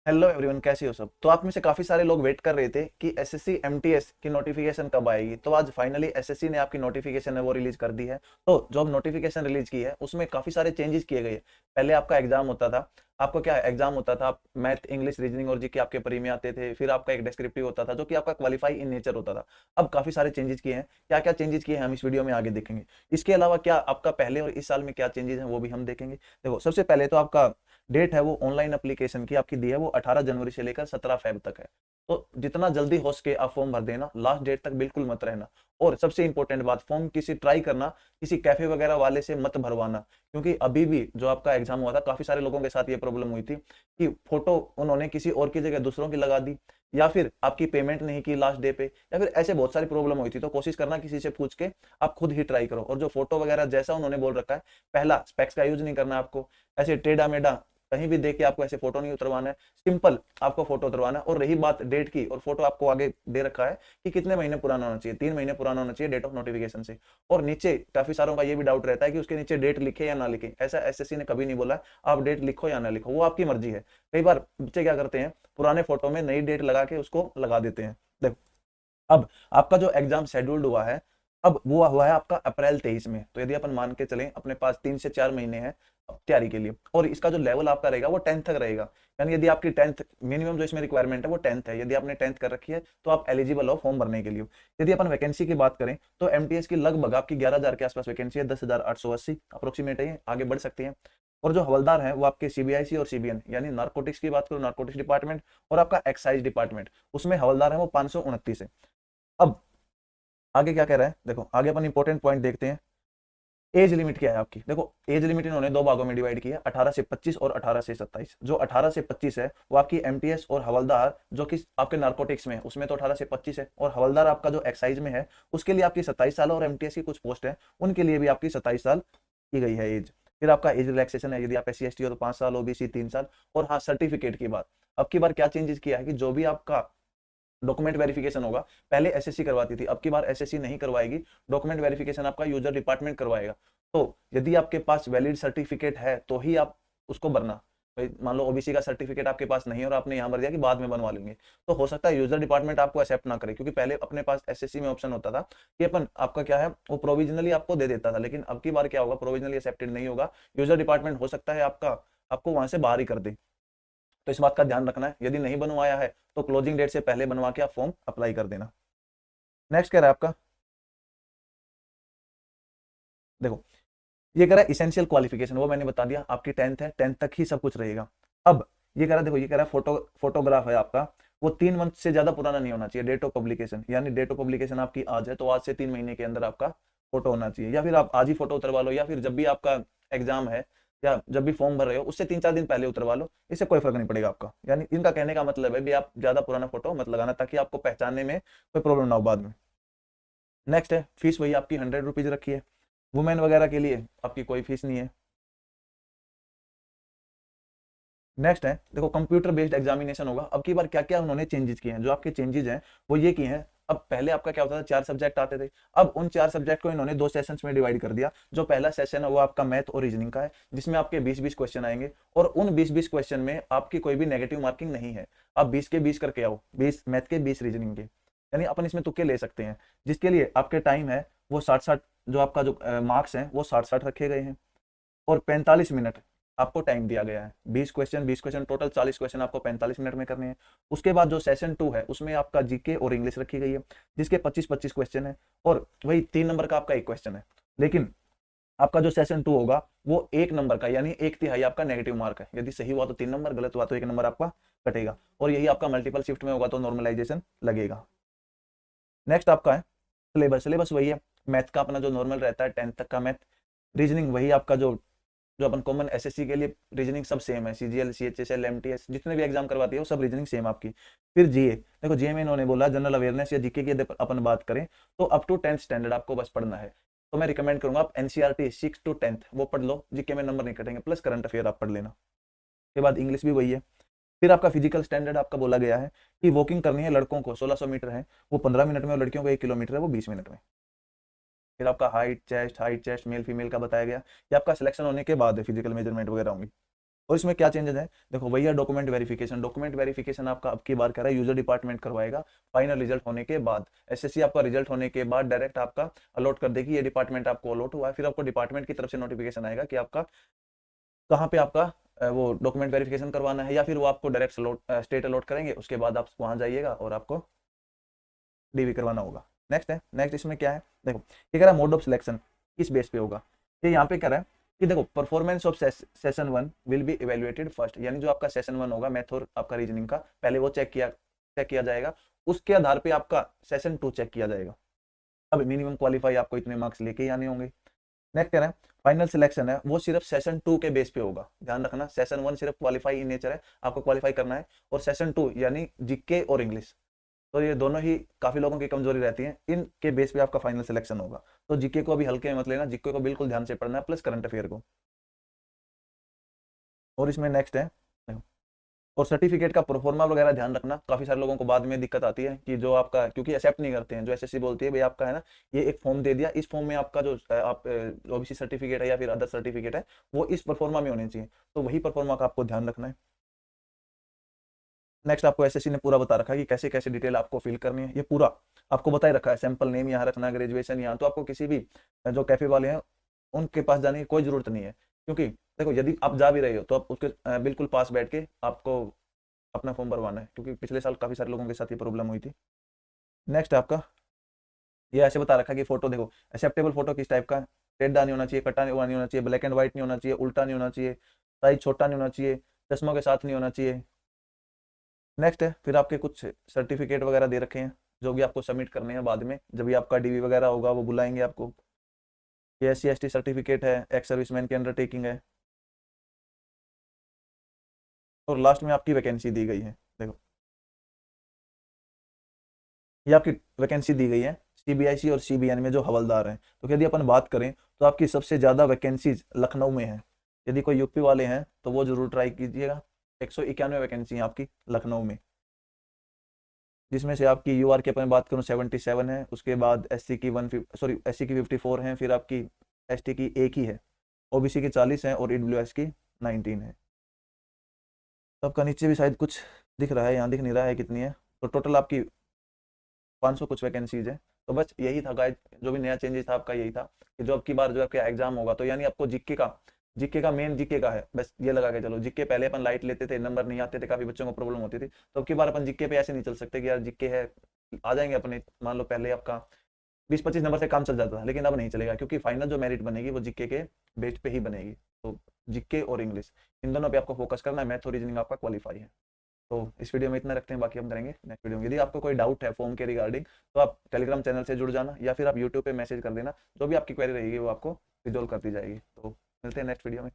Hello everyone, कैसे हो सब। तो आप में से काफी सारे लोग वेट कर रहे थे कि एसएससी एमटीएस की नोटिफिकेशन कब आएगी। तो आज फाइनली एसएससी ने आपकी नोटिफिकेशन है वो रिलीज कर दी है। तो जो अब नोटिफिकेशन रिलीज की है उसमें काफी सारे चेंजेस किए गए हैं। पहले आपका एग्जाम होता था, आपको क्या एग्जाम होता था, आप मैथ इंग्लिश रीजनिंग और जीके आपके प्री में आते थे। फिर आपका एक डिस्क्रिप्टिव होता था जो कि आपका क्वालिफाई इन नेचर होता था। अब काफी सारे चेंजेस किए हैं। क्या क्या चेंजेस किए हैं हम इस वीडियो में आगे देखेंगे। इसके अलावा क्या आपका पहले और इस साल में क्या चेंजेस हैं वो भी हम देखेंगे। देखो, सबसे पहले तो आपका डेट है वो ऑनलाइन एप्लीकेशन की आपकी दी है वो 18 जनवरी से लेकर 17 फेब तक है। तो जितना जल्दी हो सके आप फॉर्म भर देना, लास्ट डेट तक बिल्कुल मत रहना। और सबसे इंपॉर्टेंट बात, फॉर्म किसी ट्राई करना, किसी कैफे वगैरह वाले से मत भरवाना। क्योंकि अभी भी जो आपका एग्जाम हुआ था काफी सारे लोगों के साथ ये प्रॉब्लम हुई थी कि फोटो उन्होंने किसी और की जगह दूसरों की लगा दी, या फिर आपकी पेमेंट नहीं की लास्ट डे पे, या फिर ऐसे बहुत सारी प्रॉब्लम हुई थी। तो कोशिश करना किसी से पूछ के आप खुद ही ट्राई करो। और जो फोटो वगैरह जैसा उन्होंने बोल रखा है, पहला स्पेक्स का यूज नहीं करना है आपको। ऐसे टेढ़ा मेढ़ा कहीं भी देख के आपको ऐसे फोटो नहीं उतरवाना है, सिंपल आपको फोटो उतरवाना है। और रही बात डेट की, और फोटो आपको आगे दे रखा है कि कितने महीने पुराना होना चाहिए, 3 महीने पुराना होना चाहिए डेट ऑफ नोटिफिकेशन से। और नीचे काफी सारों का ये भी डाउट रहता है कि उसके नीचे डेट लिखे या ना लिखे। ऐसा एसएससी ने कभी नहीं बोला आप डेट लिखो या ना लिखो, वो आपकी मर्जी है। कई बार बच्चे क्या करते हैं, पुराने फोटो में नई डेट लगा के उसको लगा देते हैं। देखो, अब आपका जो एग्जाम शेड्यूल्ड हुआ है, अब वो हुआ है आपका अप्रैल 23 में। तो यदि अपन मान के चलें अपने पास 3 से 4 महीने हैं तैयारी के लिए, और इसका जो लेवल आपका रहेगा वो 10th तक रहेगा। यानी यदि आपकी 10th मिनिमम जो इसमें रिक्वायरमेंट है वो 10th है, यदि आपने 10th कर रखी है तो आप एलिजिबल हो फॉर्म भरने के लिए। यदि अपन वैकेंसी की बात करें तो एमटीएस की लगभग आपकी 11,000 के आसपास वैकेंसी है, 10,880 अप्रोक्सीमेट है, आगे बढ़ सकती है। और जो हवलदार है वो आपके सीबीआईसी और सीबीएन यानी नारकोटिक्स की बात करो, नारकोटिक्स डिपार्टमेंट और आपका एक्साइज डिपार्टमेंट, उसमें हवलदार है वो 529 है। अब आगे क्या कह रहा है, देखो आगे अपन इंपॉर्टेंट पॉइंट देखते हैं। एज लिमिट क्या है आपकी। देखो, एज लिमिट इन्होंने दो भागों में डिवाइड किया, 18 से 25 और 18 से 27। जो 18 से 25 है वो आपकी एमटीएस और हवलदार जो कि आपके नार्कोटिक्स में है उसमें तो 18 से 25 है, और हवलदार आपका जो एक्साइज में है उसके लिए आपकी 27 साल, और एमटीएस की कुछ पोस्ट है उनके लिए भी आपकी 27 साल की गई है एज। फिर आपका एज रिलैक्सेशन है, यदि आप SC ST हो तो 5 साल, ओबीसी 3 साल। और हाँ, सर्टिफिकेट की बात, अब की बार क्या चेंजेस किया है कि जो भी आपका डॉक्यूमेंट वेरिफिकेशन होगा, पहले एसएससी करवाती थी, अब की बार एसएससी नहीं करवाएगी। डॉक्यूमेंट वेरिफिकेशन आपका यूजर डिपार्टमेंट करवाएगा। तो यदि आपके पास वैलिड सर्टिफिकेट है तो ही आप उसको भरना। मान लो ओबीसी का सर्टिफिकेट आपके पास नहीं है और आपने यहाँ भर दिया कि बाद में बनवा लेंगे, तो हो सकता है यूजर डिपार्टमेंट आपको एक्सेप्ट ना करे। क्योंकि पहले अपने पास एसएससी में ऑप्शन होता था कि अपन आपका क्या है वो प्रोविजनली आपको दे देता था, लेकिन अब की बार क्या होगा, प्रोविजनली एक्सेप्टेड नहीं होगा। यूजर डिपार्टमेंट हो सकता है आपका आपको वहां से बाहर ही कर दे। तो इस बात का ध्यान रखना है, यदि नहीं बनवाया है तो क्लोजिंग डेट से पहले बनवा के आप फॉर्म अप्लाई कर देना। नेक्स्ट कह रहा है आपका, देखो ये कह रहा है इसेंशियल क्वालिफिकेशन, वो मैंने बता दिया आपकी 10th है, 10th तक ही सब कुछ रहेगा। अब ये कह रहा है, देखो ये कह रहा है फोटोग्राफ है आपका वो 3 मंथ से ज्यादा पुराना नहीं होना चाहिए डेट ऑफ पब्लिकेशन। यानी डेट ऑफ पब्लिकेशन आपकी आज है तो आज से 3 महीने के अंदर आपका फोटो होना चाहिए, या फिर आप आज ही फोटो उतरवा लो, या फिर जब भी आपका एग्जाम है या जब भी फॉर्म भर रहे हो उससे 3-4 दिन पहले उतरवा लो, इससे कोई फर्क नहीं पड़ेगा आपका। यानी इनका कहने का मतलब है भी आप ज्यादा पुराना फोटो मत लगाना ताकि आपको पहचानने में कोई प्रॉब्लम ना हो बाद में। नेक्स्ट है फीस, वही आपकी 100 रुपीज रखी है। वुमेन वगैरह के लिए आपकी कोई फीस नहीं है। नेक्स्ट है, देखो कंप्यूटर बेस्ड एग्जामिनेशन होगा। अब की बार क्या क्या उन्होंने चेंजेस किए हैं, जो आपके चेंजेस हैं वो ये किए हैं। अब पहले आपका क्या होता था, 4 सब्जेक्ट आते थे, अब उन 4 सब्जेक्ट को इन्होंने 2 सेशंस में डिवाइड कर दिया। जो पहला सेशन है वो आपका मैथ और रीजनिंग का है, जिसमें आपके 20-20 क्वेश्चन आएंगे, और उन 20-20 क्वेश्चन में आपकी कोई भी नेगेटिव मार्किंग नहीं है। आप 20 के 20 करके आओ, 20 मैथ के 20 रीजनिंग के, यानी अपन इसमें तुक्के ले सकते हैं। जिसके लिए आपके टाइम है वो 60-60, जो आपका जो मार्क्स है वो 60-60 रखे गए हैं। और 45 मिनट आपको टाइम दिया गया है। 20 क्वेश्चन टोटल 40 क्वेश्चन आपको 45 मिनट में करने हैं। उसके बाद जो सेशन 2 है उसमें आपका जीके और इंग्लिश रखी गई है, जिसके 25-25 क्वेश्चन है, और वही 3 नंबर का आपका एक क्वेश्चन है। लेकिन आपका जो सेशन 2 होगा वो 1 नंबर का, यानी 1/3 आपका नेगेटिव मार्क है। यदि सही हुआ तो 3 नंबर, गलत हुआ तो 1 नंबर आपका कटेगा। और यही आपका मल्टीपल शिफ्ट में होगा तो नॉर्मलाइजेशन लगेगा। नेक्स्ट आपका है सिलेबस। सिलेबस वही है, मैथ का अपना जो नॉर्मल रहता है 10th तक का मैथ। रीजनिंग वही आपका जो जो अपन कॉमन एसएससी के लिए रीजनिंग सब सेम है, सीजीएल सीएचएसएल एमटीएस जितने भी एग्जाम करवाती है वो सब रीजनिंग सेम आपकी। फिर जीए, देखो जीए में इन्होंने बोला जनरल अवेयरनेस या जीके की यदि अपन बात करें तो अप टू 10th स्टैंडर्ड आपको बस पढ़ना है। तो मैं रिकमेंड करूंगा आप एनसीईआरटी 6 to 10th वो पढ़ लो, जीके में नंबर नहीं कटेंगे, प्लस करंट अफेयर आप पढ़ लेना। उसके बाद इंग्लिश भी वही है। फिर आपका फिजिकल स्टैंडर्ड आपका बोला गया है कि वॉकिंग करनी है लड़कों को 1600 मीटर है वो 15 मिनट में, और लड़कियों को 1 किलोमीटर है वो 20 मिनट में। फिर आपका हाइट चेस्ट मेल फीमेल का बताया गया, ये आपका सिलेक्शन होने के बाद है, फिजिकल मेजरमेंट वगैरह होंगी। और इसमें क्या चेंजेस है, देखो भैया डॉक्यूमेंट वेरिफिकेशन आपका अब की बार कह रहा है यूजर डिपार्टमेंट करवाएगा फाइनल रिजल्ट होने के बाद। एसएससी आपका रिजल्ट होने के बाद डायरेक्ट आपका अलॉट कर देगी, ये डिपार्टमेंट आपको अलॉट हुआ है, फिर आपको डिपार्टमेंट की तरफ से नोटिफिकेशन आएगा कि आपका कहाँ पे आपका वो डॉक्यूमेंट वेरिफिकेशन करवाना है, या फिर वो आपको डायरेक्ट स्टेट अलॉट करेंगे, उसके बाद आप वहाँ जाइएगा और आपको डीवी करवाना होगा। नेक्स्ट इसमें क्या है, देखो ये कह रहा है मोड ऑफ सिलेक्शन किस बेस पे होगा। ये यहाँ पे कह रहा है कि देखो performance of session 1 will be evaluated first, यानी जो आपका सेशन 1 होगा मैथ और आपका रीजनिंग का, पहले वो चेक किया जाएगा, उसके आधार पे आपका सेशन 2 चेक किया जाएगा। अब मिनिमम क्वालिफाई आपको इतने मार्क्स लेके ही आने होंगे। नेक्स्ट कह रहे हैं फाइनल सिलेक्शन है वो सिर्फ सेशन 2 के बेस पे होगा, ध्यान रखना सेशन 1 सिर्फ क्वालिफाई इन नेचर है, आपको क्वालिफाई करना है, और सेशन 2 यानी जीके और इंग्लिश, तो ये दोनों ही काफी लोगों की कमजोरी रहती है, इनके बेस पे आपका फाइनल सिलेक्शन होगा। तो जीके को अभी हल्के में मत लेना, जीके को बिल्कुल ध्यान से पढ़ना है, प्लस करंट अफेयर को। और इसमें नेक्स्ट है और सर्टिफिकेट का प्रोफॉर्मा वगैरह ध्यान रखना, काफी सारे लोगों को बाद में दिक्कत आती है कि जो आपका, क्योंकि एक्सेप्ट नहीं करते हैं, जो एसएससी बोलती है भाई आपका है ना ये एक फॉर्म दे दिया, इस फॉर्म में आपका जो आप ओबीसी सर्टिफिकेट है या फिर अदर सर्टिफिकेट है वो इस परफॉर्मा में होने चाहिए, तो वही परफॉर्मा का आपको ध्यान रखना है। नेक्स्ट आपको एसएससी ने पूरा बता रखा है कि कैसे कैसे डिटेल आपको फिल करनी है, ये पूरा आपको बता ही रखा है, सैंपल नेम यहाँ रखना, ग्रेजुएशन यहाँ, तो आपको किसी भी जो कैफे वाले हैं उनके पास जाने की कोई जरूरत नहीं है, क्योंकि देखो यदि आप जा भी रहे हो तो आप उसके बिल्कुल पास बैठ के आपको अपना फॉर्म भरवाना है, क्योंकि पिछले साल काफी सारे लोगों के साथ ये प्रॉब्लम हुई थी। नेक्स्ट आपका ये ऐसे बता रखा है कि फोटो देखो एक्सेप्टेबल फोटो किस टाइप का है, टेढ़ा नहीं होना चाहिए, कटा नहीं होना चाहिए, ब्लैक एंड व्हाइट नहीं होना चाहिए, उल्टा नहीं होना चाहिए, साइज छोटा नहीं होना चाहिए, चश्मों के साथ नहीं होना चाहिए। नेक्स्ट है फिर आपके कुछ सर्टिफिकेट वगैरह दे रखे हैं जो भी आपको सबमिट करने हैं बाद में, जब भी आपका डीवी वगैरह होगा वो बुलाएंगे आपको। ये SC ST सर्टिफिकेट है, एक्स सर्विसमैन की अंडरटेकिंग है, और लास्ट में आपकी वैकेंसी दी गई है। देखो ये आपकी वैकेंसी दी गई है सीबीआईसी और सीबीएन में जो हवलदार हैं, तो यदि अपन बात करें तो आपकी सबसे ज़्यादा वैकेंसीज लखनऊ में है, यदि कोई यूपी वाले हैं तो वो जरूर ट्राई कीजिएगा। 191 वैकेंसी है आपकी लखनऊ में, जिसमें से आपकी यूआर की अपन बात करूँ 77 है, उसके बाद एससी की 54 है, फिर आपकी एसटी की एक ही है, ओबीसी की 40 है और ईडब्ल्यूएस की 19 है। तो आपका नीचे भी शायद कुछ दिख रहा है, यहाँ दिख नहीं रहा है कितनी है, तो टोटल आपकी 500 कुछ वैकेंसीज है। तो बस यही था गाइड, जो भी नया चेंजेस था आपका यही था कि जो अब की बार जो आपका एग्जाम होगा तो यानी आपको जीके का मेन जीके का है, बस ये लगा के चलो, जीके पहले अपन लाइट लेते थे, नंबर नहीं आते थे, काफी बच्चों को प्रॉब्लम होती थी, तो अब की बार अपन जीके पे ऐसे नहीं चल सकते कि यार जीके है आ जाएंगे अपने, मान लो पहले आपका 20-25 नंबर से काम चल जाता था, लेकिन अब नहीं चलेगा, क्योंकि फाइनल जो मेरिट बनेगी वो जीके के बेस पे ही बनेगी। तो जीके और इंग्लिश इन दोनों पे आपको फोकस करना है, मैथ और रीजनिंग आपका क्वालिफाई है। तो इस वीडियो में इतना रखते हैं, बाकी हम करेंगे नेक्स्ट वीडियो में। यदि आपको कोई डाउट है फॉर्म के रिगार्डिंग तो आप टेलीग्राम चैनल से जुड़ जाना, या फिर आप यूट्यूब पे मैसेज कर देना, जो भी आपकी क्वेरी रहेगी वो आपको रिजोल्व कर दी जाएगी। तो मिलते हैं नेक्स्ट वीडियो में।